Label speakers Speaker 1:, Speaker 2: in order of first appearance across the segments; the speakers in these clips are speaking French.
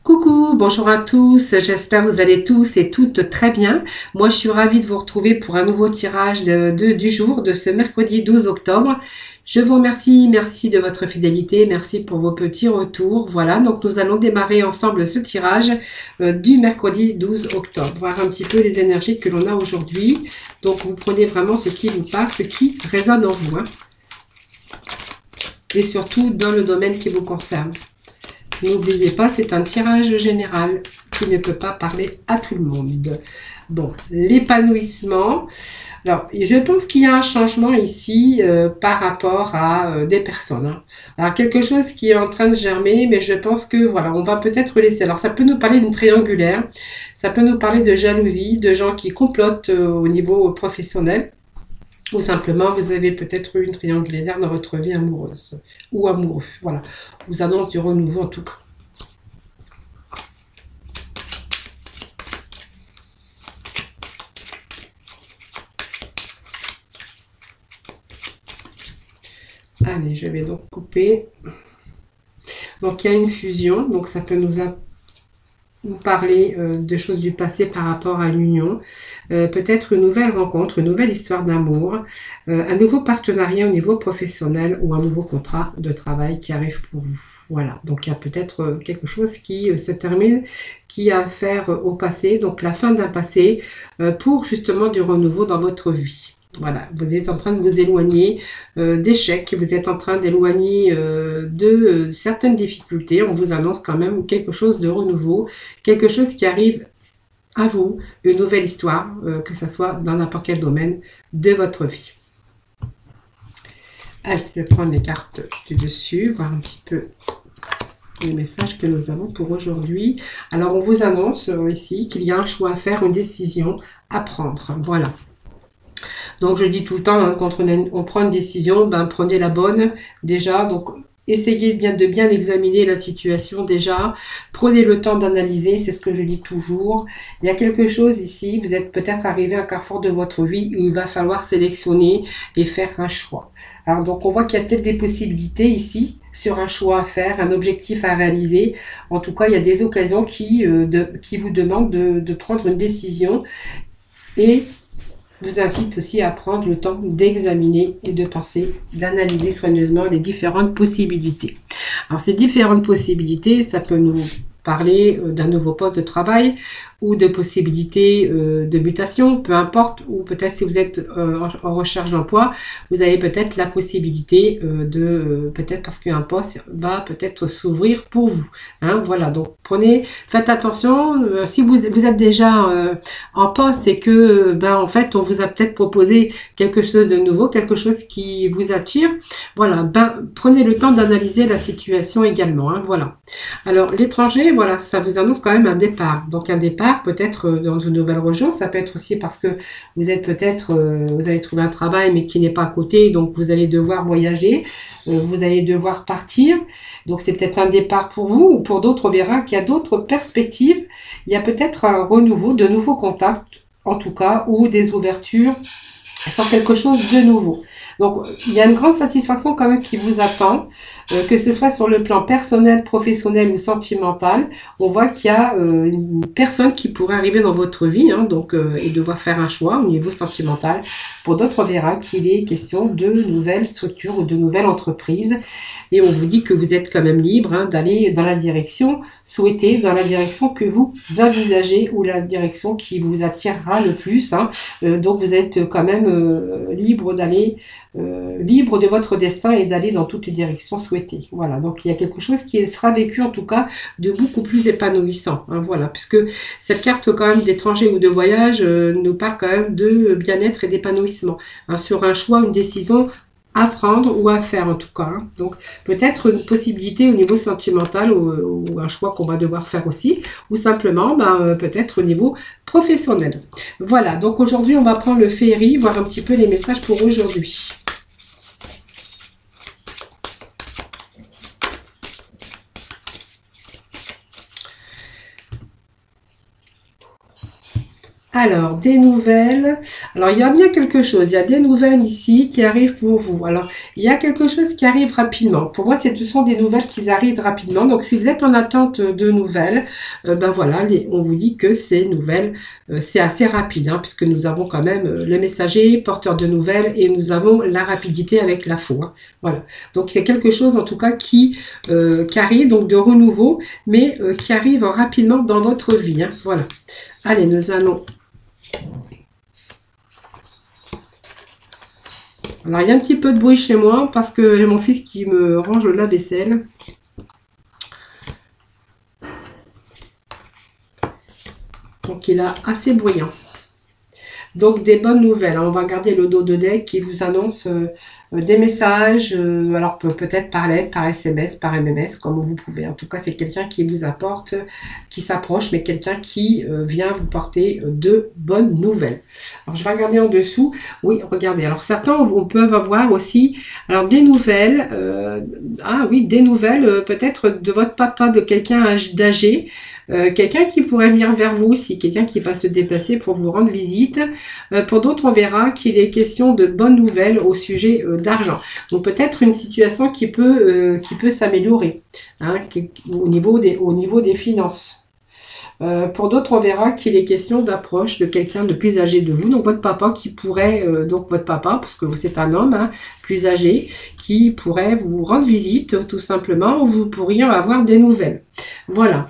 Speaker 1: Coucou, bonjour à tous, j'espère que vous allez tous et toutes très bien. Moi, je suis ravie de vous retrouver pour un nouveau tirage du jour, de ce mercredi 12 octobre. Je vous remercie, merci de votre fidélité, merci pour vos petits retours. Voilà, donc nous allons démarrer ensemble ce tirage du mercredi 12 octobre, voir un petit peu les énergies que l'on a aujourd'hui. Donc, vous prenez vraiment ce qui vous parle, ce qui résonne en vous, hein. Et surtout dans le domaine qui vous concerne. N'oubliez pas, c'est un tirage général qui ne peut pas parler à tout le monde. Bon, l'épanouissement. Alors, je pense qu'il y a un changement ici par rapport à des personnes, hein. Alors, quelque chose qui est en train de germer, mais je pense que, voilà, on va peut-être laisser. Alors, ça peut nous parler d'une triangulaire, ça peut nous parler de jalousie, de gens qui complotent au niveau professionnel. Ou simplement, vous avez peut-être eu une triangulaire dans votre vie amoureuse ou amoureux. Voilà, on vous annonce du renouveau en tout cas. Allez, je vais donc couper. Donc, il y a une fusion, donc ça peut nous parler de choses du passé par rapport à l'union, peut-être une nouvelle rencontre, une nouvelle histoire d'amour, un nouveau partenariat au niveau professionnel ou un nouveau contrat de travail qui arrive pour vous. Voilà, donc il y a peut-être quelque chose qui se termine, qui a affaire au passé, donc la fin d'un passé pour justement du renouveau dans votre vie. Voilà, vous êtes en train de vous éloigner d'échecs, vous êtes en train d'éloigner de certaines difficultés. On vous annonce quand même quelque chose de renouveau, quelque chose qui arrive à vous, une nouvelle histoire, que ce soit dans n'importe quel domaine de votre vie. Allez, je vais prendre les cartes du dessus, voir un petit peu les messages que nous avons pour aujourd'hui. Alors, on vous annonce ici qu'il y a un choix à faire, une décision à prendre. Voilà. Donc, je dis tout le temps, hein, quand on prend une décision, ben, prenez la bonne déjà. Donc, essayez de bien examiner la situation déjà. Prenez le temps d'analyser, c'est ce que je dis toujours. Il y a quelque chose ici, vous êtes peut-être arrivé à un carrefour de votre vie où il va falloir sélectionner et faire un choix. Alors, donc, on voit qu'il y a peut-être des possibilités ici sur un choix à faire, un objectif à réaliser. En tout cas, il y a des occasions qui vous demandent de prendre une décision et vous incite aussi à prendre le temps d'examiner et de penser, d'analyser soigneusement les différentes possibilités. Alors, ces différentes possibilités, ça peut nous parler d'un nouveau poste de travail ou de possibilités de mutation, peu importe, ou peut-être si vous êtes en recherche d'emploi, vous avez peut-être la possibilité peut-être parce qu'un poste va peut-être s'ouvrir pour vous, hein, voilà, donc faites attention, si vous êtes déjà en poste et que, en fait, on vous a peut-être proposé quelque chose de nouveau, quelque chose qui vous attire, voilà, prenez le temps d'analyser la situation également, hein, voilà. Alors, l'étranger, voilà, ça vous annonce quand même un départ. Donc, un départ peut-être dans une nouvelle région. Ça peut être aussi parce que vous êtes peut-être, vous avez trouvé un travail mais qui n'est pas à côté. Donc, vous allez devoir voyager. Vous allez devoir partir. Donc, c'est peut-être un départ pour vous. Ou pour d'autres, on verra qu'il y a d'autres perspectives. Il y a peut-être un renouveau, de nouveaux contacts, en tout cas, ou des ouvertures sur quelque chose de nouveau. Donc, il y a une grande satisfaction quand même qui vous attend, que ce soit sur le plan personnel, professionnel ou sentimental. On voit qu'il y a une personne qui pourrait arriver dans votre vie, hein, donc, et devoir faire un choix au niveau sentimental. Pour d'autres, on verra qu'il est question de nouvelles structures ou de nouvelles entreprises. Et on vous dit que vous êtes quand même libre, hein, d'aller dans la direction souhaitée, dans la direction que vous envisagez ou la direction qui vous attirera le plus, hein. Donc, vous êtes quand même libre d'aller, libre de votre destin et d'aller dans toutes les directions souhaitées. Voilà, donc il y a quelque chose qui sera vécu en tout cas de beaucoup plus épanouissant, hein, voilà, puisque cette carte quand même d'étranger ou de voyage nous parle quand même de bien-être et d'épanouissement, hein, sur un choix, une décision à prendre ou à faire en tout cas, hein. Donc peut-être une possibilité au niveau sentimental ou un choix qu'on va devoir faire aussi, ou simplement peut-être au niveau professionnel. Voilà, donc aujourd'hui on va prendre le féerie, voir un petit peu les messages pour aujourd'hui. Alors, des nouvelles. Alors, il y a bien quelque chose. Il y a des nouvelles ici qui arrivent pour vous. Alors, il y a quelque chose qui arrive rapidement. Pour moi, ce sont des nouvelles qui arrivent rapidement. Donc, si vous êtes en attente de nouvelles, ben voilà, on vous dit que ces nouvelles, c'est assez rapide, hein, puisque nous avons quand même le messager, porteur de nouvelles, et nous avons la rapidité avec la faux. Hein. Voilà. Donc, c'est quelque chose, en tout cas, qui arrive, donc de renouveau, mais qui arrive rapidement dans votre vie. Hein. Voilà. Allez, nous allons... Alors, il y a un petit peu de bruit chez moi parce que j'ai mon fils qui me range la vaisselle. Donc, il est assez bruyant. Donc, des bonnes nouvelles. On va regarder le dos de deck qui vous annonce des messages, alors peut-être par lettre, par SMS, par MMS, comme vous pouvez. En tout cas, c'est quelqu'un qui vous apporte, qui s'approche, mais quelqu'un qui vient vous porter de bonnes nouvelles. Alors, je vais regarder en dessous. Oui, regardez. Alors, certains, on peut avoir aussi, alors des nouvelles, ah oui, des nouvelles peut-être de votre papa, de quelqu'un d'âgé, quelqu'un qui pourrait venir vers vous aussi, quelqu'un qui va se déplacer pour vous rendre visite. Pour d'autres, on verra qu'il est question de bonnes nouvelles au sujet d'argent. Donc peut-être une situation qui peut s'améliorer hein, au niveau des finances. Pour d'autres, on verra qu'il est question d'approche de quelqu'un de plus âgé de vous. Donc votre papa qui pourrait, donc votre papa, parce que c'est un homme hein, plus âgé, qui pourrait vous rendre visite tout simplement, ou vous pourriez avoir des nouvelles. Voilà.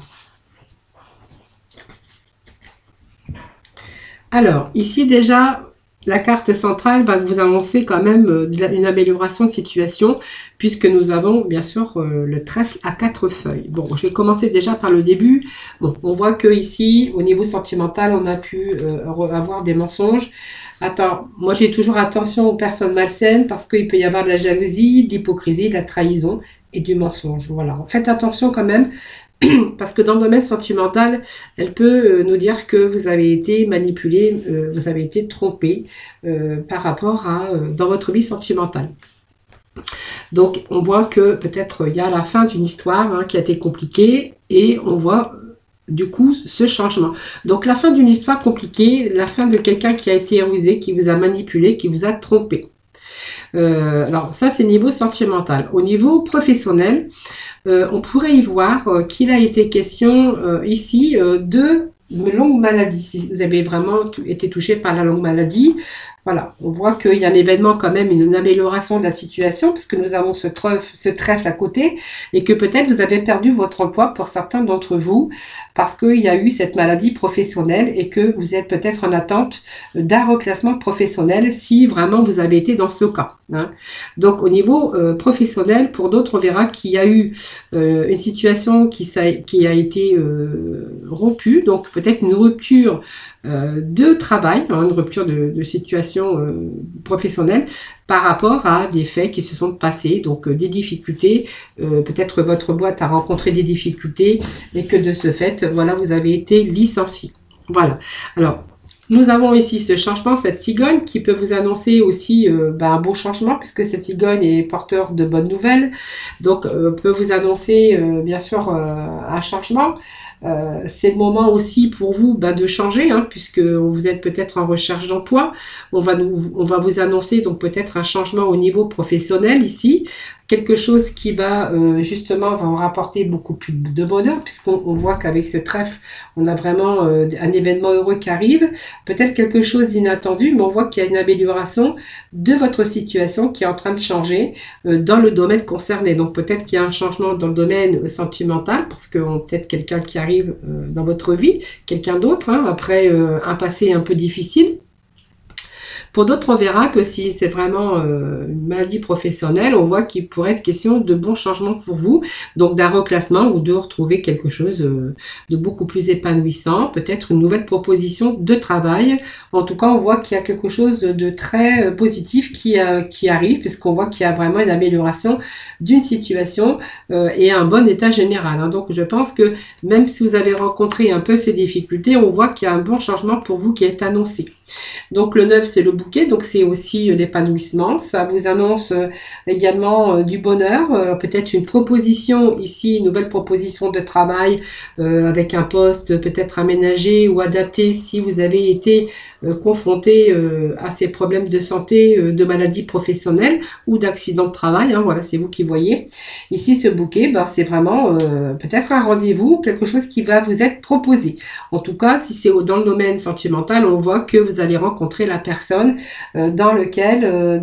Speaker 1: Alors, ici déjà, la carte centrale va vous annoncer quand même une amélioration de situation, puisque nous avons bien sûr le trèfle à 4 feuilles. Bon, je vais commencer déjà par le début. Bon, on voit que ici, au niveau sentimental, on a pu avoir des mensonges. Attends, moi j'ai toujours attention aux personnes malsaines, parce qu'il peut y avoir de la jalousie, de l'hypocrisie, de la trahison et du mensonge. Voilà, faites attention quand même. Parce que dans le domaine sentimental, elle peut nous dire que vous avez été manipulé, vous avez été trompé par rapport à dans votre vie sentimentale. Donc on voit que peut-être il y a la fin d'une histoire hein, qui a été compliquée et on voit du coup ce changement. Donc la fin d'une histoire compliquée, la fin de quelqu'un qui a été rusé, qui vous a manipulé, qui vous a trompé. Alors ça c'est niveau sentimental. Au niveau professionnel, on pourrait y voir qu'il a été question ici de longue maladie. Si vous avez vraiment été touché par la longue maladie, voilà, on voit qu'il y a un événement quand même, une amélioration de la situation, puisque nous avons ce trèfle à côté, et que peut-être vous avez perdu votre emploi pour certains d'entre vous, parce qu'il y a eu cette maladie professionnelle, et que vous êtes peut-être en attente d'un reclassement professionnel, si vraiment vous avez été dans ce cas. Hein. Donc au niveau professionnel, pour d'autres, on verra qu'il y a eu une situation qui a été rompue, donc peut-être une rupture de travail, hein, une rupture de situation professionnelle par rapport à des faits qui se sont passés, donc des difficultés, peut-être votre boîte a rencontré des difficultés et que de ce fait, voilà, vous avez été licencié. Voilà. Alors, nous avons ici ce changement, cette cigogne qui peut vous annoncer aussi un beau changement puisque cette cigogne est porteur de bonnes nouvelles. Donc, peut vous annoncer bien sûr un changement. C'est le moment aussi pour vous de changer, hein, puisque vous êtes peut-être en recherche d'emploi. On va vous annoncer donc peut-être un changement au niveau professionnel ici. Quelque chose qui va justement va en rapporter beaucoup plus de bonheur, puisqu'on voit qu'avec ce trèfle, on a vraiment un événement heureux qui arrive. Peut-être quelque chose d'inattendu, mais on voit qu'il y a une amélioration de votre situation qui est en train de changer dans le domaine concerné. Donc peut-être qu'il y a un changement dans le domaine sentimental, parce que peut-être quelqu'un qui arrive dans votre vie, quelqu'un d'autre, hein, après un passé un peu difficile. Pour d'autres, on verra que si c'est vraiment une maladie professionnelle, on voit qu'il pourrait être question de bons changements pour vous, donc d'un reclassement ou de retrouver quelque chose de beaucoup plus épanouissant, peut-être une nouvelle proposition de travail. En tout cas, on voit qu'il y a quelque chose de très positif qui arrive, puisqu'on voit qu'il y a vraiment une amélioration d'une situation et un bon état général. Hein. Donc, je pense que même si vous avez rencontré un peu ces difficultés, on voit qu'il y a un bon changement pour vous qui est annoncé. Donc, le 9, c'est le bouquet, donc c'est aussi l'épanouissement. Ça vous annonce également du bonheur, peut-être une proposition ici, une nouvelle proposition de travail avec un poste peut-être aménagé ou adapté si vous avez été confronté à ces problèmes de santé, de maladies professionnelles ou d'accidents de travail. Hein, voilà, c'est vous qui voyez. Ici, ce bouquet, ben, c'est vraiment peut-être un rendez-vous, quelque chose qui va vous être proposé. En tout cas, si c'est dans le domaine sentimental, on voit que vous allez rencontrer la personne dans lequel,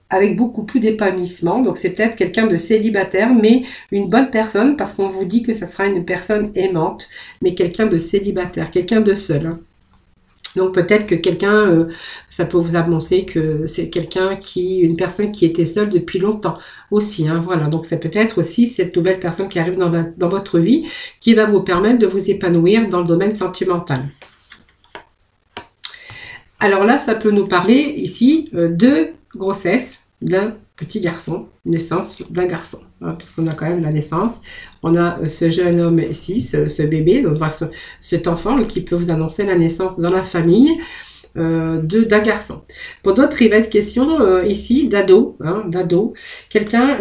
Speaker 1: avec beaucoup plus d'épanouissement. Donc, c'est peut-être quelqu'un de célibataire, mais une bonne personne, parce qu'on vous dit que ce sera une personne aimante, mais quelqu'un de célibataire, quelqu'un de seul. Hein. Donc peut-être que quelqu'un, ça peut vous annoncer que c'est une personne qui était seule depuis longtemps aussi. Hein, voilà, donc c'est peut-être aussi cette nouvelle personne qui arrive dans votre vie qui va vous permettre de vous épanouir dans le domaine sentimental. Alors là, ça peut nous parler ici de grossesse d'un petit garçon, naissance d'un garçon, hein, puisqu'on a quand même la naissance. On a ce jeune homme ici, ce bébé, donc cet enfant qui peut vous annoncer la naissance dans la famille d'un garçon. Pour d'autres, il va être question ici d'ado, hein, quelqu'un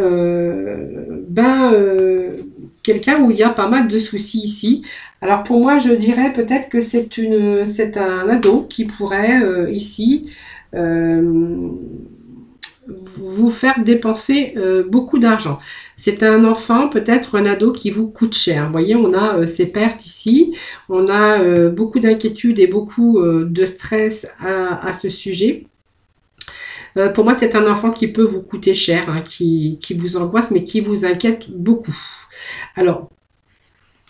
Speaker 1: quelqu'un où il y a pas mal de soucis ici. Alors pour moi, je dirais peut-être que c'est un ado qui pourrait ici vous faire dépenser beaucoup d'argent. C'est un enfant, peut-être un ado qui vous coûte cher. Vous voyez, on a ces pertes ici, on a beaucoup d'inquiétude et beaucoup de stress à ce sujet. Pour moi, c'est un enfant qui peut vous coûter cher, hein, qui vous angoisse, mais qui vous inquiète beaucoup. Alors,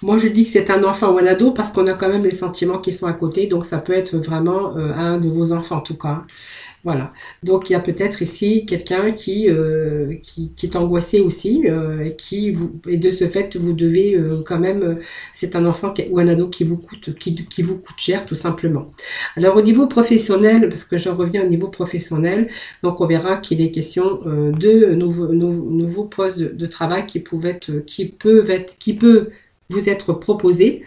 Speaker 1: moi, je dis que c'est un enfant ou un ado parce qu'on a quand même les sentiments qui sont à côté, donc ça peut être vraiment un de vos enfants en tout cas. Voilà. Donc il y a peut-être ici quelqu'un qui est angoissé aussi et de ce fait vous devez quand même c'est un enfant ou un ado qui vous coûte cher tout simplement. Alors au niveau professionnel, parce que j'en reviens au niveau professionnel, donc on verra qu'il est question de nouveaux postes de travail qui peut vous être proposé.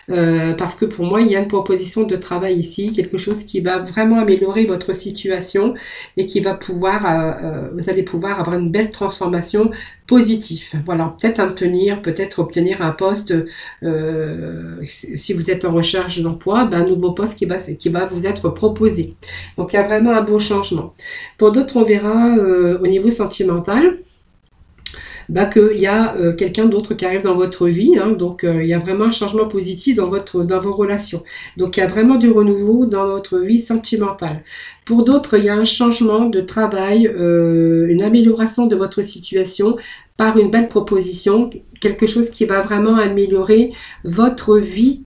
Speaker 1: Parce que pour moi, il y a une proposition de travail ici, quelque chose qui va vraiment améliorer votre situation et qui va vous allez pouvoir avoir une belle transformation positive. Voilà, peut-être obtenir un poste, si vous êtes en recherche d'emploi, un nouveau poste qui va vous être proposé. Donc, il y a vraiment un beau changement. Pour d'autres, on verra au niveau sentimental, qu'il y a quelqu'un d'autre qui arrive dans votre vie, hein, donc il y a vraiment un changement positif dans vos relations. Donc il y a vraiment du renouveau dans votre vie sentimentale. Pour d'autres, il y a un changement de travail, une amélioration de votre situation par une belle proposition, quelque chose qui va vraiment améliorer votre vie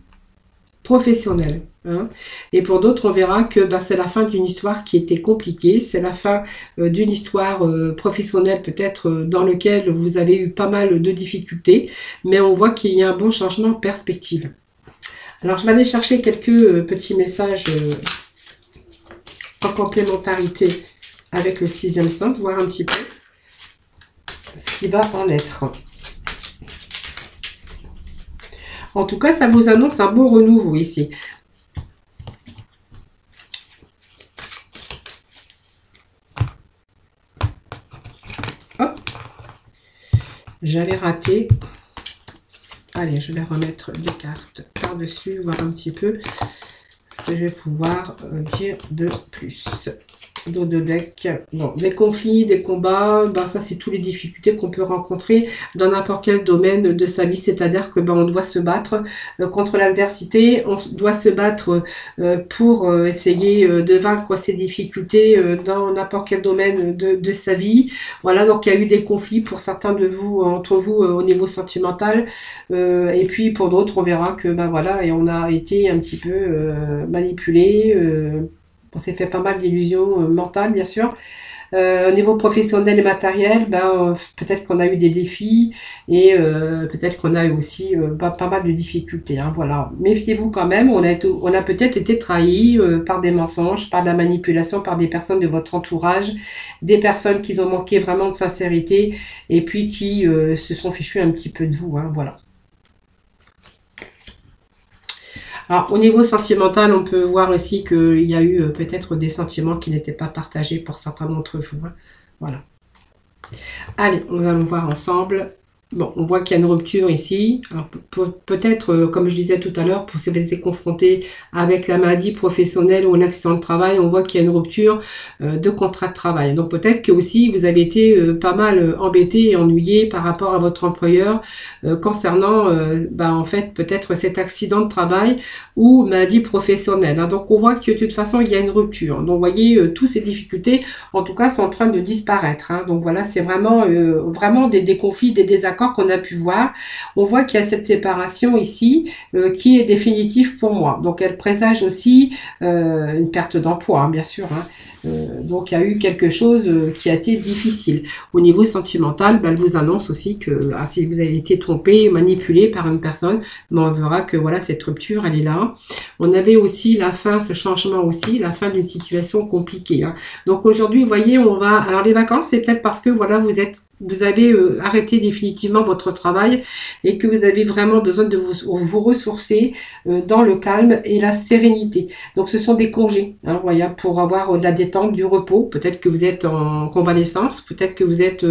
Speaker 1: professionnelle. Hein. Et pour d'autres, on verra que c'est la fin d'une histoire qui était compliquée, c'est la fin d'une histoire professionnelle peut-être dans laquelle vous avez eu pas mal de difficultés, mais on voit qu'il y a un bon changement de perspective. Alors je vais aller chercher quelques petits messages en complémentarité avec le sixième sens, voir un petit peu ce qui va en être. En tout cas, ça vous annonce un bon renouveau ici. Hop. J'allais rater. Allez, je vais remettre des cartes par-dessus, voir un petit peu ce que je vais pouvoir dire de plus. Dos de deck. Bon, des conflits, des combats, ça c'est toutes les difficultés qu'on peut rencontrer dans n'importe quel domaine de sa vie, c'est-à-dire que on doit se battre contre l'adversité, on doit se battre pour essayer de vaincre ces difficultés dans n'importe quel domaine de sa vie. Voilà, donc il y a eu des conflits pour certains de vous, entre vous au niveau sentimental, et puis pour d'autres on verra que voilà, et on a été un petit peu manipulé. On s'est fait pas mal d'illusions mentales, bien sûr. Au niveau professionnel et matériel, peut-être qu'on a eu des défis et peut-être qu'on a eu aussi pas mal de difficultés. Hein, voilà. Méfiez-vous quand même, on a peut-être été trahi par des mensonges, par de la manipulation, par des personnes de votre entourage, des personnes qui ont manqué vraiment de sincérité et puis qui se sont fichus un petit peu de vous. Hein, voilà. Alors, au niveau sentimental, on peut voir aussi qu'il y a eu peut-être des sentiments qui n'étaient pas partagés pour certains d'entre vous. Hein. Voilà. Allez, nous allons voir ensemble. Bon, on voit qu'il y a une rupture ici. Alors, peut-être, comme je disais tout à l'heure, pour si vous été confronté avec la maladie professionnelle ou un accident de travail, on voit qu'il y a une rupture de contrat de travail. Donc, peut-être que aussi vous avez été pas mal embêté et ennuyé par rapport à votre employeur concernant, en fait, peut-être cet accident de travail ou maladie professionnelle. Hein. Donc, on voit que de toute façon, il y a une rupture. Donc, vous voyez, toutes ces difficultés, en tout cas, sont en train de disparaître. Hein. Donc, voilà, c'est vraiment, vraiment des conflits, des désaccords qu'on a pu voir. On voit qu'il y a cette séparation ici qui est définitive pour moi. Donc elle présage aussi une perte d'emploi, hein, bien sûr. Hein. Donc il y a eu quelque chose qui a été difficile. Au niveau sentimental, elle vous annonce aussi que si vous avez été trompé, manipulé par une personne, on verra que voilà, cette rupture, elle est là. On avait aussi la fin, ce changement aussi, la fin d'une situation compliquée. Hein. Donc aujourd'hui, vous voyez, on va... Alors les vacances, c'est peut-être parce que voilà, vous avez arrêté définitivement votre travail et que vous avez vraiment besoin de vous ressourcer dans le calme et la sérénité. Donc ce sont des congés, hein, voyez, pour avoir de la détente, du repos. Peut-être que vous êtes en convalescence, peut-être que vous êtes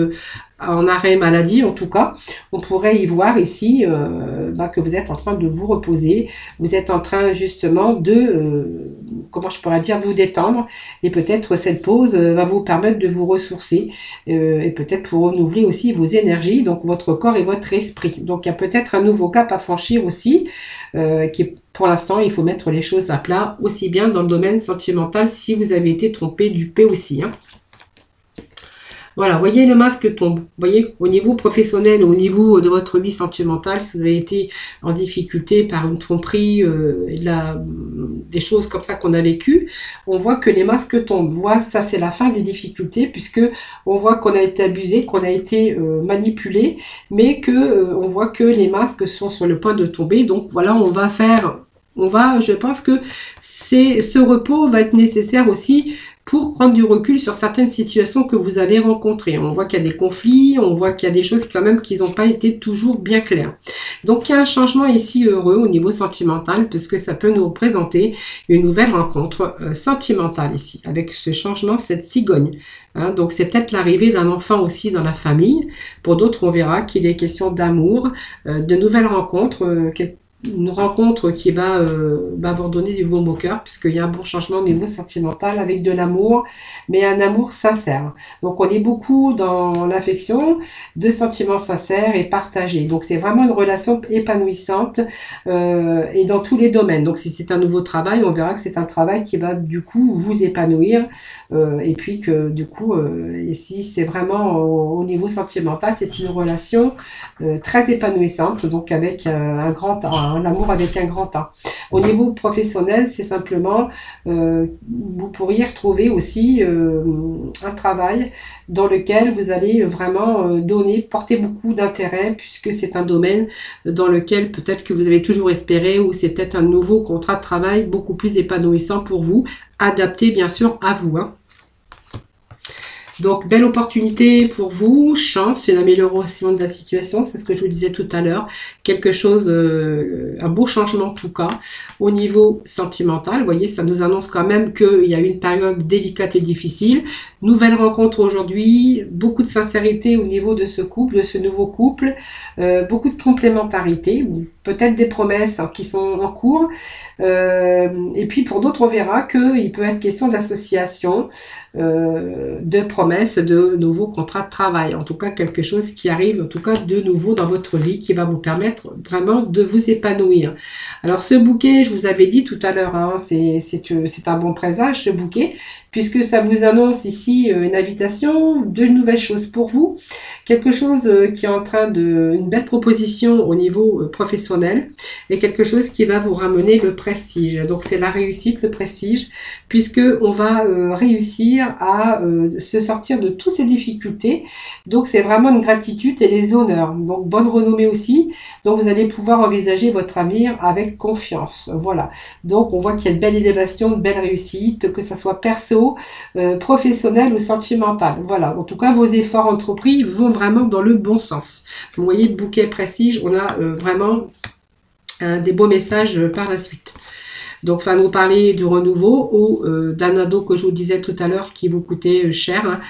Speaker 1: en arrêt maladie, en tout cas. On pourrait y voir ici que vous êtes en train de vous reposer. Vous êtes en train justement de, comment je pourrais dire, de vous détendre. Et peut-être cette pause va vous permettre de vous ressourcer et peut-être pour renouveler aussi vos énergies, donc votre corps et votre esprit. Donc il y a peut-être un nouveau cap à franchir aussi, qui est, pour l'instant, il faut mettre les choses à plat, aussi bien dans le domaine sentimental, si vous avez été trompé, dupé aussi. Hein. Voilà, voyez le masque tombe. Vous voyez, au niveau professionnel, au niveau de votre vie sentimentale, si vous avez été en difficulté par une tromperie, des choses comme ça qu'on a vécues, on voit que les masques tombent. Voilà, ça c'est la fin des difficultés, puisque on voit qu'on a été abusé, qu'on a été manipulé, mais que on voit que les masques sont sur le point de tomber. Donc voilà, je pense que ce repos va être nécessaire aussi pour prendre du recul sur certaines situations que vous avez rencontrées. On voit qu'il y a des conflits, on voit qu'il y a des choses quand même qui n'ont pas été toujours bien claires. Donc il y a un changement ici heureux au niveau sentimental, puisque ça peut nous représenter une nouvelle rencontre sentimentale ici, avec ce changement, cette cigogne. Hein, donc c'est peut-être l'arrivée d'un enfant aussi dans la famille. Pour d'autres, on verra qu'il est question d'amour, de nouvelles rencontres, une rencontre qui va vous donner du baume au cœur, puisqu'il y a un bon changement au niveau sentimental avec de l'amour, mais un amour sincère. Donc on est beaucoup dans l'affection, de sentiments sincères et partagés. Donc c'est vraiment une relation épanouissante et dans tous les domaines. Donc si c'est un nouveau travail, on verra que c'est un travail qui va du coup vous épanouir et puis que du coup, et si c'est vraiment au niveau sentimental, c'est une relation très épanouissante, donc avec un amour avec un grand A. Au niveau professionnel, c'est simplement, vous pourriez retrouver aussi un travail dans lequel vous allez vraiment porter beaucoup d'intérêt, puisque c'est un domaine dans lequel peut-être que vous avez toujours espéré, ou c'est peut-être un nouveau contrat de travail beaucoup plus épanouissant pour vous, adapté bien sûr à vous. Hein. Donc, belle opportunité pour vous, chance, une amélioration de la situation, c'est ce que je vous disais tout à l'heure, quelque chose, un beau changement en tout cas, au niveau sentimental. Vous voyez, ça nous annonce quand même qu'il y a eu une période délicate et difficile. Nouvelle rencontre aujourd'hui, beaucoup de sincérité au niveau de ce couple, de ce nouveau couple, beaucoup de complémentarité, peut-être des promesses qui sont en cours. Et puis pour d'autres, on verra qu'il peut être question d'association, de promesses, de nouveaux contrats de travail. En tout cas, quelque chose qui arrive, en tout cas de nouveau dans votre vie, qui va vous permettre vraiment de vous épanouir. Alors ce bouquet, je vous avais dit tout à l'heure, hein, c'est un bon présage ce bouquet, puisque ça vous annonce ici une invitation, de nouvelles choses pour vous, quelque chose qui est en train une belle proposition au niveau professionnel, et quelque chose qui va vous ramener le prestige. Donc c'est la réussite, le prestige, puisque on va réussir à se sortir de toutes ces difficultés. Donc c'est vraiment une gratitude et les honneurs. Donc bonne renommée aussi. Donc vous allez pouvoir envisager votre avenir avec confiance. Voilà. Donc on voit qu'il y a une belle élévation, une belle réussite, que ça soit perso, professionnel ou sentimental. Voilà. En tout cas, vos efforts entrepris vont vraiment dans le bon sens. Vous voyez, le bouquet prestige, on a vraiment des beaux messages par la suite. Donc, ça va nous parler du renouveau ou d'un ado que je vous disais tout à l'heure qui vous coûtait cher. Hein.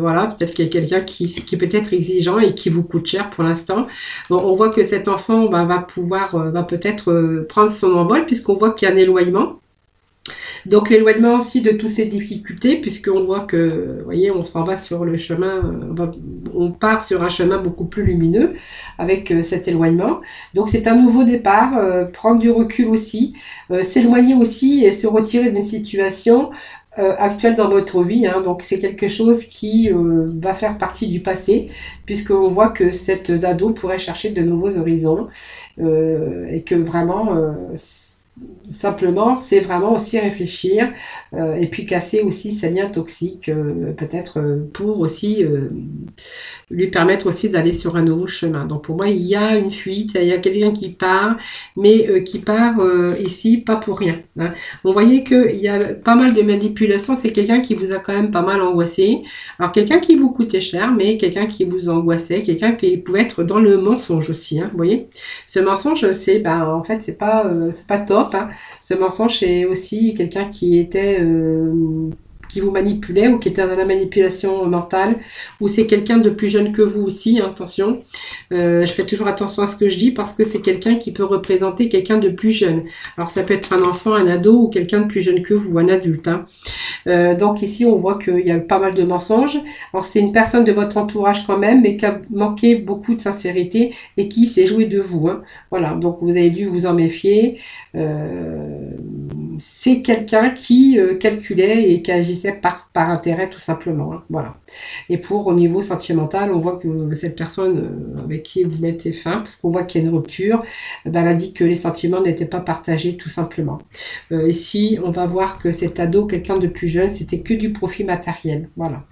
Speaker 1: Voilà, peut-être qu'il y a quelqu'un qui peut être exigeant et qui vous coûte cher pour l'instant. Bon, on voit que cet enfant va peut-être prendre son envol puisqu'on voit qu'il y a un éloignement. Donc l'éloignement aussi de toutes ces difficultés, puisqu'on voit que, vous voyez, on s'en va sur le chemin, on part sur un chemin beaucoup plus lumineux avec cet éloignement. Donc c'est un nouveau départ, prendre du recul aussi, s'éloigner aussi et se retirer d'une situation actuelle dans votre vie. Hein. Donc c'est quelque chose qui va faire partie du passé, puisqu'on voit que cet ado pourrait chercher de nouveaux horizons et que vraiment... simplement, c'est vraiment aussi réfléchir et puis casser aussi ces liens toxiques, peut-être pour aussi lui permettre aussi d'aller sur un nouveau chemin. Donc pour moi, il y a une fuite, il y a quelqu'un qui part, mais qui part ici pas pour rien. Hein. Vous voyez qu'il y a pas mal de manipulation, c'est quelqu'un qui vous a quand même pas mal angoissé. Alors quelqu'un qui vous coûtait cher, mais quelqu'un qui vous angoissait, quelqu'un qui pouvait être dans le mensonge aussi. Hein, vous voyez, ce mensonge, c'est en fait c'est pas top. Hein. Ce mensonge, c'est aussi quelqu'un qui était qui vous manipulait ou qui était dans la manipulation mentale, ou c'est quelqu'un de plus jeune que vous aussi, hein, attention. Je fais toujours attention à ce que je dis parce que c'est quelqu'un qui peut représenter quelqu'un de plus jeune. Alors ça peut être un enfant, un ado ou quelqu'un de plus jeune que vous, un adulte. Hein. Donc ici on voit qu'il y a pas mal de mensonges. Alors c'est une personne de votre entourage quand même, mais qui a manqué beaucoup de sincérité et qui s'est joué de vous. Hein. Voilà, donc vous avez dû vous en méfier. C'est quelqu'un qui calculait et qui agissait par intérêt tout simplement. Hein. Voilà. Et au niveau sentimental, on voit que cette personne avec qui vous mettez fin, parce qu'on voit qu'il y a une rupture, elle a dit que les sentiments n'étaient pas partagés tout simplement. Ici, on va voir que cet ado, quelqu'un de plus jeune, c'était que du profit matériel. Voilà.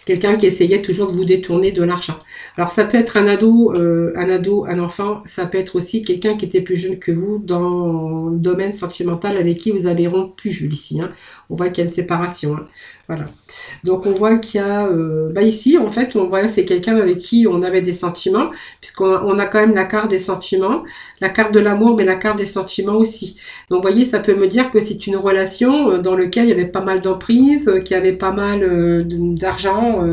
Speaker 1: Quelqu'un qui essayait toujours de vous détourner de l'argent. Alors ça peut être un ado, un enfant, ça peut être aussi quelqu'un qui était plus jeune que vous dans le domaine sentimental avec qui vous avez rompu ici. Hein. On voit qu'il y a une séparation. Hein. Voilà. Donc on voit qu'il y a, ici en fait, on voit c'est quelqu'un avec qui on avait des sentiments, puisqu'on a quand même la carte des sentiments, la carte de l'amour, mais la carte des sentiments aussi. Donc vous voyez, ça peut me dire que c'est une relation dans laquelle il y avait pas mal d'emprise, qu'il y avait pas mal d'argent,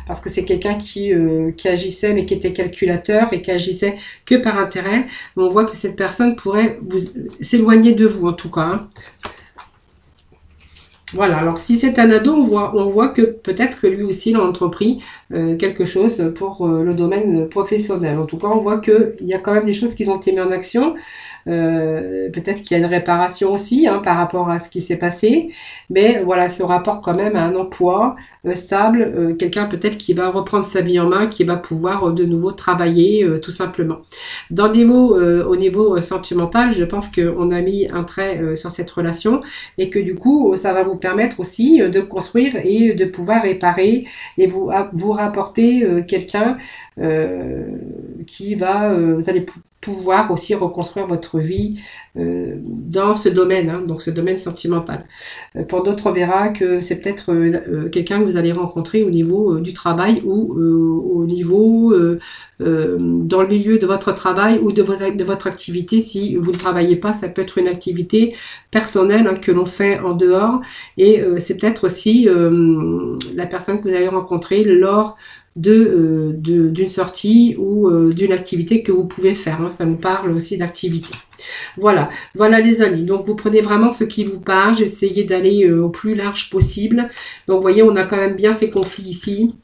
Speaker 1: parce que c'est quelqu'un qui agissait, mais qui était calculateur et qui agissait que par intérêt. Mais on voit que cette personne pourrait s'éloigner de vous en tout cas. Hein. Voilà, alors si c'est un ado, on voit que peut-être que lui aussi il a entrepris quelque chose pour le domaine professionnel. En tout cas, on voit qu'il y a quand même des choses qui ont été mises en action. Peut-être qu'il y a une réparation aussi hein, par rapport à ce qui s'est passé. Mais voilà, se rapporte quand même à un emploi stable. Quelqu'un peut-être qui va reprendre sa vie en main, qui va pouvoir de nouveau travailler tout simplement. Dans des mots, au niveau sentimental, je pense qu'on a mis un trait sur cette relation et que du coup, ça va vous permettre aussi de construire et de pouvoir réparer et vous rapporter quelqu'un qui va, vous allez pouvoir aussi reconstruire votre vie dans ce domaine, hein, donc ce domaine sentimental. Pour d'autres, on verra que c'est peut-être quelqu'un que vous allez rencontrer au niveau du travail ou au niveau dans le milieu de votre travail ou de votre activité. Si vous ne travaillez pas, ça peut être une activité personnelle hein, que l'on fait en dehors et c'est peut-être aussi la personne que vous allez rencontrer lors d'une sortie ou d'une activité que vous pouvez faire. Hein. Ça nous parle aussi d'activité. Voilà les amis. Donc vous prenez vraiment ce qui vous parle, essayez d'aller au plus large possible. Donc vous voyez, on a quand même bien ces conflits ici.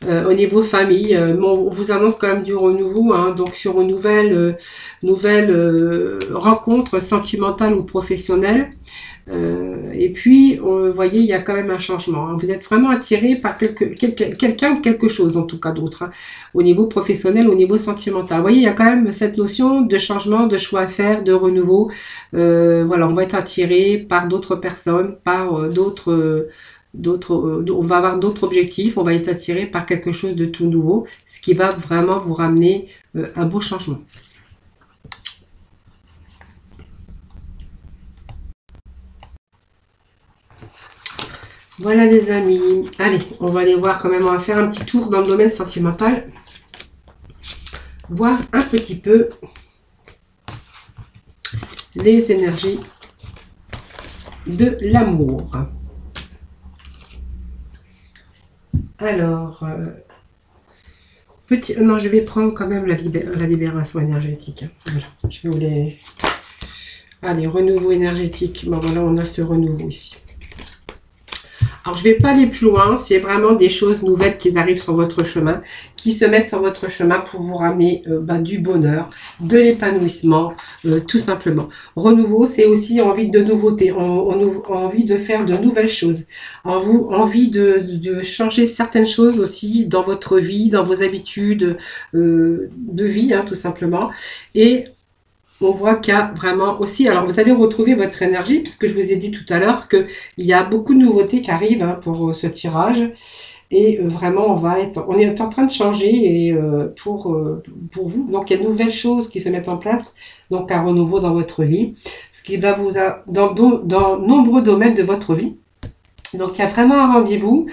Speaker 1: Au niveau famille, on vous annonce quand même du renouveau, hein, donc sur une nouvelle rencontre sentimentale ou professionnelle. Et puis, vous voyez, il y a quand même un changement. Hein. Vous êtes vraiment attiré par quelqu'un ou quelque chose, en tout cas d'autre, hein, au niveau professionnel, au niveau sentimental. Vous voyez, il y a quand même cette notion de changement, de choix à faire, de renouveau. Voilà, on va être attiré par d'autres personnes, par on va avoir d'autres objectifs, on va être attiré par quelque chose de tout nouveau, ce qui va vraiment vous ramener un beau changement. Voilà les amis, allez, on va aller voir quand même, on va faire un petit tour dans le domaine sentimental. voir un petit peu les énergies de l'amour. Alors, non, je vais prendre quand même la libération énergétique. Voilà, je vais vous les... Allez, renouveau énergétique. Bon, voilà, on a ce renouveau ici. Alors, je ne vais pas aller plus loin. C'est vraiment des choses nouvelles qui arrivent sur votre chemin, qui se mettent sur votre chemin pour vous ramener du bonheur, de l'épanouissement, tout simplement. Renouveau, c'est aussi envie de nouveauté, envie de faire de nouvelles choses, envie de changer certaines choses aussi dans votre vie, dans vos habitudes de vie, hein, tout simplement. Et on voit qu'il y a vraiment aussi, alors vous allez retrouver votre énergie, puisque je vous ai dit tout à l'heure qu'il y a beaucoup de nouveautés qui arrivent hein, pour ce tirage. Et vraiment, on est en train de changer et, pour vous. Donc, il y a de nouvelles choses qui se mettent en place, donc un renouveau dans votre vie, ce qui va vous dans nombreux domaines de votre vie. Donc, il y a vraiment un rendez-vous,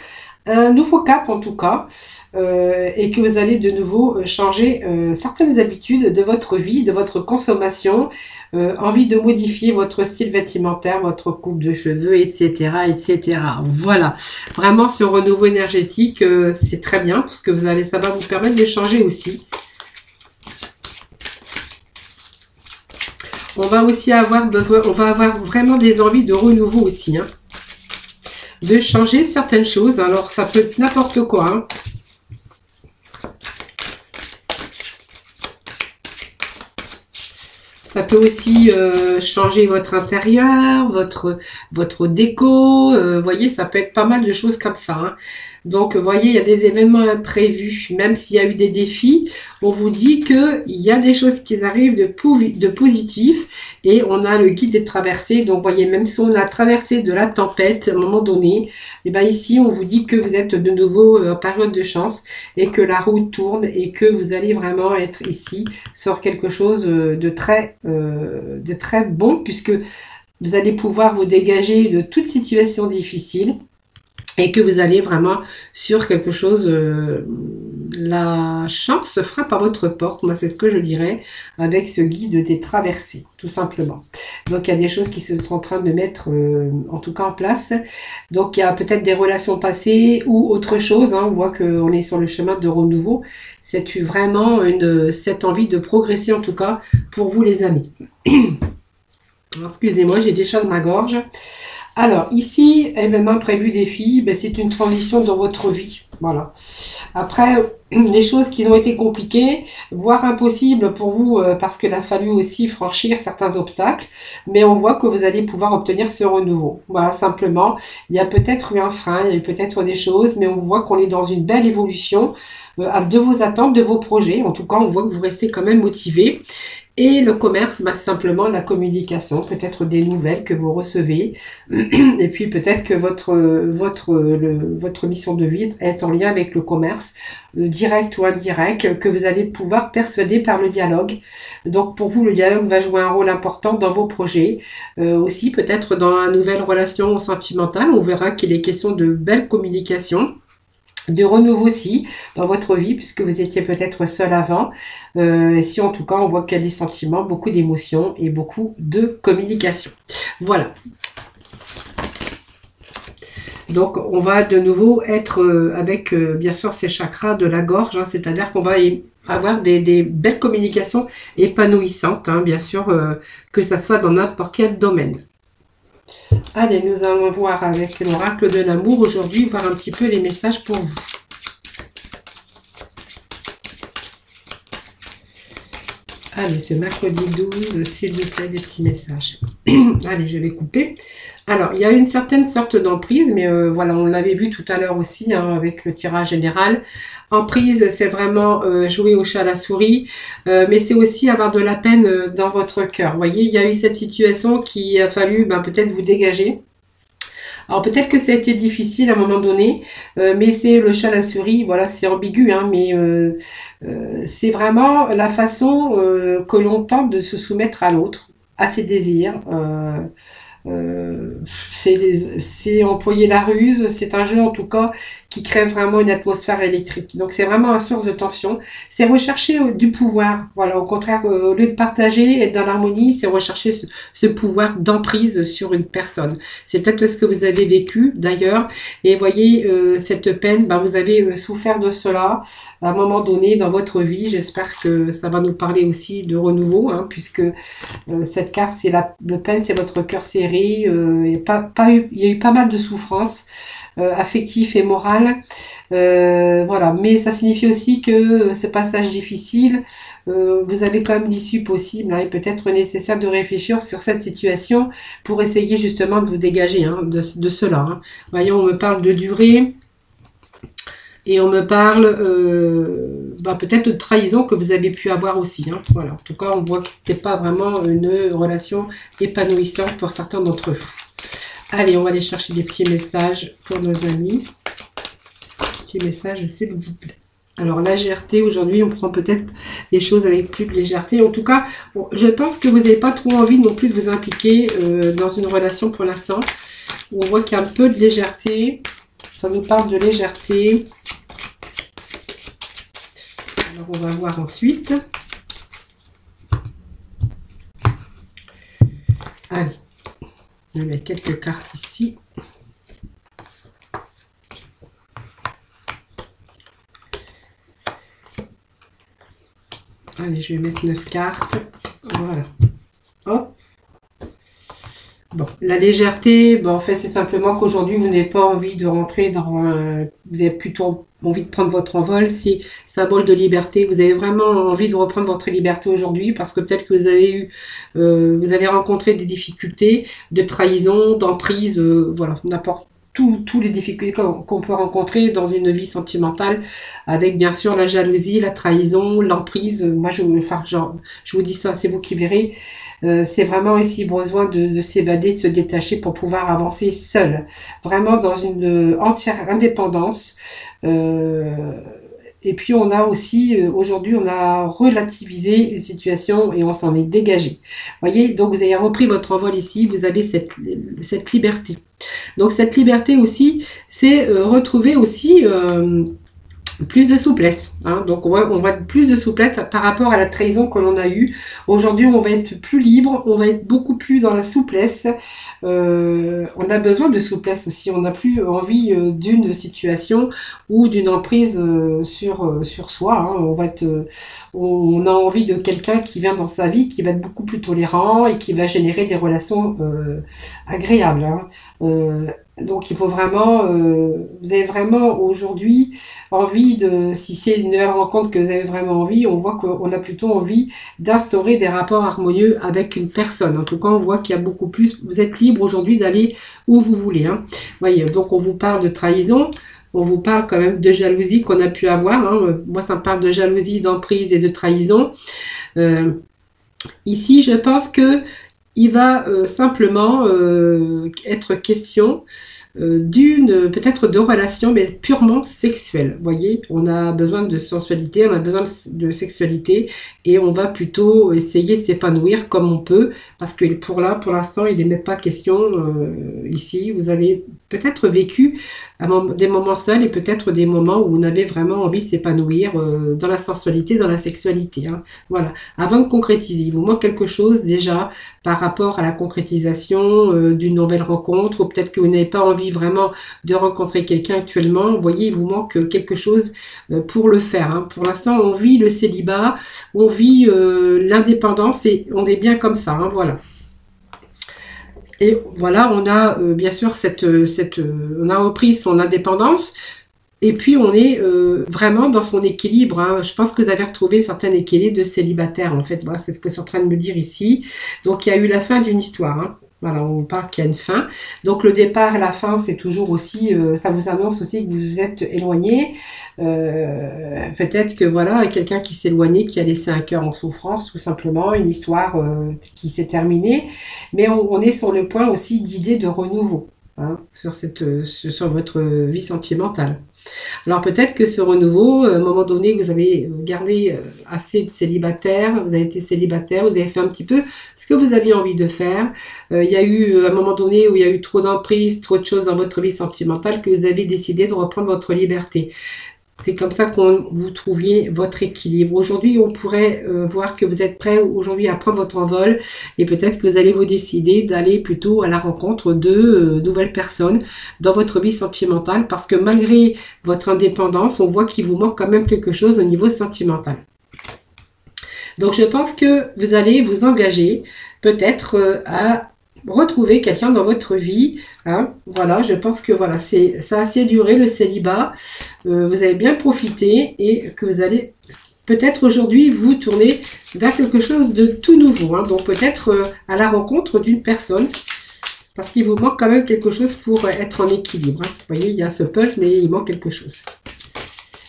Speaker 1: un nouveau cap en tout cas, et que vous allez de nouveau changer certaines habitudes de votre vie, de votre consommation, envie de modifier votre style vestimentaire, votre coupe de cheveux, etc., etc. Voilà, vraiment ce renouveau énergétique, c'est très bien parce que ça va vous permettre de changer aussi. On va aussi avoir besoin, on va avoir vraiment des envies de renouveau aussi, hein, de changer certaines choses. Alors ça peut être n'importe quoi, hein. Ça peut aussi changer votre intérieur, votre déco. Voyez, ça peut être pas mal de choses comme ça, hein. Donc, voyez, il y a des événements imprévus. Même s'il y a eu des défis, on vous dit qu'il y a des choses qui arrivent de positif. Et on a le guide des traversées. Donc, voyez, même si on a traversé de la tempête à un moment donné, et ben ici, on vous dit que vous êtes de nouveau en période de chance et que la roue tourne et que vous allez vraiment être ici sur quelque chose de très bon, puisque vous allez pouvoir vous dégager de toute situation difficile et que vous allez vraiment sur quelque chose, la chance frappe à votre porte. Moi, c'est ce que je dirais avec ce guide des traversées, tout simplement. Donc, il y a des choses qui sont en train de mettre, en tout cas, en place. Donc, il y a peut-être des relations passées ou autre chose, hein. On voit qu'on est sur le chemin de renouveau. C'est vraiment cette envie de progresser, en tout cas, pour vous, les amis. Excusez-moi, j'ai des chats dans ma gorge. Alors, ici, événement prévu défi, ben, c'est une transition dans votre vie. Voilà. Après, les choses qui ont été compliquées, voire impossibles pour vous, parce qu'il a fallu aussi franchir certains obstacles, mais on voit que vous allez pouvoir obtenir ce renouveau. Voilà, simplement, il y a peut-être eu un frein, il y a eu peut-être des choses, mais on voit qu'on est dans une belle évolution de vos attentes, de vos projets. En tout cas, on voit que vous restez quand même motivé. Et le commerce, bah, c'est simplement la communication, peut-être des nouvelles que vous recevez. Et puis peut-être que votre mission de vie est en lien avec le commerce, direct ou indirect, que vous allez pouvoir persuader par le dialogue. Donc pour vous, le dialogue va jouer un rôle important dans vos projets. Aussi peut-être dans la nouvelle relation sentimentale, on verra qu'il est question de belle communication. De renouveau aussi dans votre vie, puisque vous étiez peut-être seul avant. Si en tout cas, on voit qu'il y a des sentiments, beaucoup d'émotions et beaucoup de communication. Voilà. Donc, on va de nouveau être avec, bien sûr, ces chakras de la gorge, hein, c'est-à-dire qu'on va avoir des belles communications épanouissantes, hein, bien sûr, que ça soit dans n'importe quel domaine. Allez, nous allons voir avec l'oracle de l'amour aujourd'hui, voir un petit peu les messages pour vous. Allez, c'est mercredi 12, s'il vous plaît, des petits messages. Allez, je vais couper. Alors, il y a une certaine sorte d'emprise, mais voilà, on l'avait vu tout à l'heure aussi, hein, avec le tirage général. Emprise, c'est vraiment jouer au chat à la souris, mais c'est aussi avoir de la peine dans votre cœur. Vous voyez, il y a eu cette situation qui a fallu peut-être vous dégager. Alors peut-être que ça a été difficile à un moment donné, mais c'est le chat à la souris, voilà, c'est ambigu, hein, mais c'est vraiment la façon que l'on tente de se soumettre à l'autre, à ses désirs. C'est employer la ruse, c'est un jeu en tout cas qui crée vraiment une atmosphère électrique. Donc c'est vraiment une source de tension. C'est rechercher du pouvoir. Voilà, au contraire, au lieu de partager, être dans l'harmonie, c'est rechercher ce pouvoir d'emprise sur une personne. C'est peut-être ce que vous avez vécu d'ailleurs. Et voyez, cette peine, bah, vous avez souffert de cela à un moment donné dans votre vie. J'espère que ça va nous parler aussi de renouveau, hein, puisque cette carte, c'est la peine, c'est votre cœur serré. Il y a eu pas mal de souffrances affectives et morales. Voilà, mais ça signifie aussi que ce passage difficile, vous avez quand même l'issue possible, hein, et peut-être nécessaire de réfléchir sur cette situation pour essayer justement de vous dégager, hein, de cela. Hein. Voyons, on me parle de durée. Et on me parle bah, peut-être de trahison que vous avez pu avoir aussi. Hein. Voilà. En tout cas, on voit que ce n'était pas vraiment une relation épanouissante pour certains d'entre vous. Allez, on va aller chercher des petits messages pour nos amis. Petits messages, s'il vous plaît. Alors, la légèreté, aujourd'hui, on prend peut-être les choses avec plus de légèreté. En tout cas, bon, je pense que vous n'avez pas trop envie non plus de vous impliquer dans une relation pour l'instant. On voit qu'il y a un peu de légèreté. Ça nous parle de légèreté. Alors, on va voir ensuite. Allez, je vais mettre quelques cartes ici. Allez, je vais mettre 9 cartes. Voilà. Hop. Bon, la légèreté, bon, en fait, c'est simplement qu'aujourd'hui, vous n'avez pas envie de rentrer dans... vous avez plutôt envie de prendre votre envol. C'est symbole de liberté. Vous avez vraiment envie de reprendre votre liberté aujourd'hui parce que peut-être que vous avez eu... vous avez rencontré des difficultés de trahison, d'emprise, voilà, n'importe tous les difficultés qu'on peut rencontrer dans une vie sentimentale, avec bien sûr la jalousie, la trahison, l'emprise. Moi, je vous dis ça, c'est vous qui verrez. C'est vraiment ici besoin de s'évader, de se détacher pour pouvoir avancer seul. Vraiment dans une entière indépendance. Et puis on a aussi, aujourd'hui, on a relativisé une situation et on s'en est dégagé. Voyez, donc vous avez repris votre envol ici, vous avez cette liberté. Donc cette liberté aussi, c'est retrouver aussi... plus de souplesse, hein. Donc on va être plus de souplesse par rapport à la trahison que l'on a eue. Aujourd'hui, on va être plus libre, on va être beaucoup plus dans la souplesse. On a besoin de souplesse aussi. On n'a plus envie d'une situation ou d'une emprise sur soi. Hein. On a envie de quelqu'un qui vient dans sa vie, qui va être beaucoup plus tolérant et qui va générer des relations agréables. Hein. Donc il faut vraiment, vous avez vraiment aujourd'hui envie de, si c'est une rencontre que vous avez vraiment envie, on voit qu'on a plutôt envie d'instaurer des rapports harmonieux avec une personne. En tout cas, on voit qu'il y a beaucoup plus, vous êtes libre aujourd'hui d'aller où vous voulez. Hein. Voyez, donc on vous parle de trahison, on vous parle quand même de jalousie qu'on a pu avoir. Hein. Moi, ça me parle de jalousie, d'emprise et de trahison. Ici, je pense que il va simplement être question peut-être de relations, mais purement sexuelles. Vous voyez, on a besoin de sensualité, on a besoin de sexualité, et on va plutôt essayer de s'épanouir comme on peut, parce que pour l'instant, il n'est même pas question ici. Vous avez peut-être vécu des moments seuls et peut-être des moments où on avait vraiment envie de s'épanouir dans la sensualité, dans la sexualité. Hein. Voilà. Avant de concrétiser, il vous manque quelque chose déjà par rapport à la concrétisation d'une nouvelle rencontre, ou peut-être que vous n'avez pas envie vraiment de rencontrer quelqu'un actuellement. Vous voyez, il vous manque quelque chose pour le faire. Hein. Pour l'instant, on vit le célibat, on vit l'indépendance et on est bien comme ça. Hein, voilà. Et voilà, on a bien sûr on a repris son indépendance. Et puis, on est vraiment dans son équilibre. Hein. Je pense que vous avez retrouvé un certain équilibre de célibataire, en fait. Voilà, c'est ce que c'est en train de me dire ici. Donc, il y a eu la fin d'une histoire. Hein. Voilà, on parle qu'il y a une fin. Donc, le départ et la fin, c'est toujours aussi... ça vous annonce aussi que vous vous êtes éloigné. Peut-être que, voilà, quelqu'un qui s'est éloigné, qui a laissé un cœur en souffrance, tout simplement. Une histoire qui s'est terminée. Mais on est sur le point aussi d'idées de renouveau. Hein, sur votre vie sentimentale. Alors peut-être que ce renouveau, à un moment donné, vous avez gardé assez de célibataire, vous avez été célibataire, vous avez fait un petit peu ce que vous aviez envie de faire. Il y a eu un moment donné où il y a eu trop d'emprise, trop de choses dans votre vie sentimentale que vous avez décidé de reprendre votre liberté. C'est comme ça qu'on vous trouviez votre équilibre. Aujourd'hui, on pourrait voir que vous êtes prêt aujourd'hui à prendre votre envol et peut-être que vous allez vous décider d'aller plutôt à la rencontre de nouvelles personnes dans votre vie sentimentale parce que malgré votre indépendance, on voit qu'il vous manque quand même quelque chose au niveau sentimental. Donc, je pense que vous allez vous engager peut-être à retrouver quelqu'un dans votre vie, hein. Voilà, je pense que voilà, ça a assez duré le célibat, vous avez bien profité et que vous allez peut-être aujourd'hui vous tourner vers quelque chose de tout nouveau, hein. Donc peut-être à la rencontre d'une personne, parce qu'il vous manque quand même quelque chose pour être en équilibre, hein. Vous voyez, il y a ce puzzle, mais il manque quelque chose.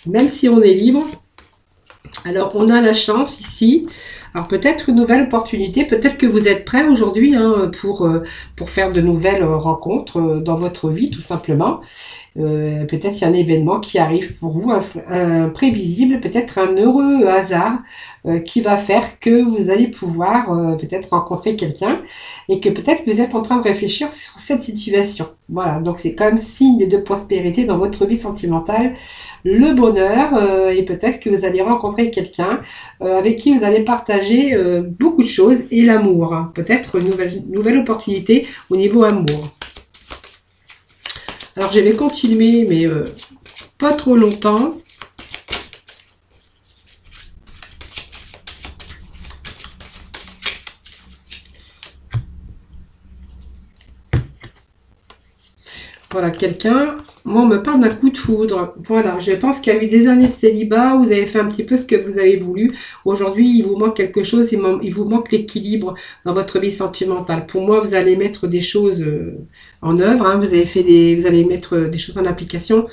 Speaker 1: Même si on est libre, alors on a la chance ici. Alors peut-être une nouvelle opportunité, peut-être que vous êtes prêt aujourd'hui hein, pour faire de nouvelles rencontres dans votre vie tout simplement. Peut-être il y a un événement qui arrive pour vous, imprévisible, peut-être un heureux hasard qui va faire que vous allez pouvoir peut-être rencontrer quelqu'un et que peut-être vous êtes en train de réfléchir sur cette situation. Voilà, donc c'est quand même signe de prospérité dans votre vie sentimentale, le bonheur et peut-être que vous allez rencontrer quelqu'un avec qui vous allez partager beaucoup de choses et l'amour. Hein. Peut-être une nouvelle opportunité au niveau amour. Alors je vais continuer, mais pas trop longtemps. Voilà, quelqu'un, moi on me parle d'un coup de foudre. Voilà, je pense qu'il y a eu des années de célibat, vous avez fait un petit peu ce que vous avez voulu. Aujourd'hui, il vous manque quelque chose, il vous manque l'équilibre dans votre vie sentimentale. Pour moi, vous allez mettre des choses en œuvre, hein. Vous allez mettre des choses en application.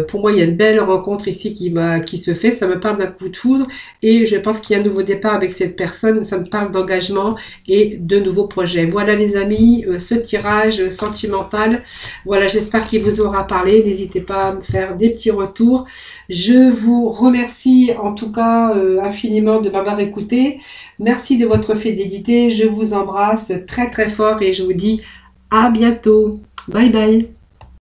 Speaker 1: Pour moi, il y a une belle rencontre ici qui se fait. Ça me parle d'un coup de foudre et je pense qu'il y a un nouveau départ avec cette personne. Ça me parle d'engagement et de nouveaux projets. Voilà les amis, ce tirage sentimental. Voilà, j'espère qu'il vous aura parlé. N'hésitez pas à me faire des petits retours. Je vous remercie en tout cas infiniment de m'avoir écouté. Merci de votre fidélité. Je vous embrasse très très fort et je vous dis à bientôt. Bye bye.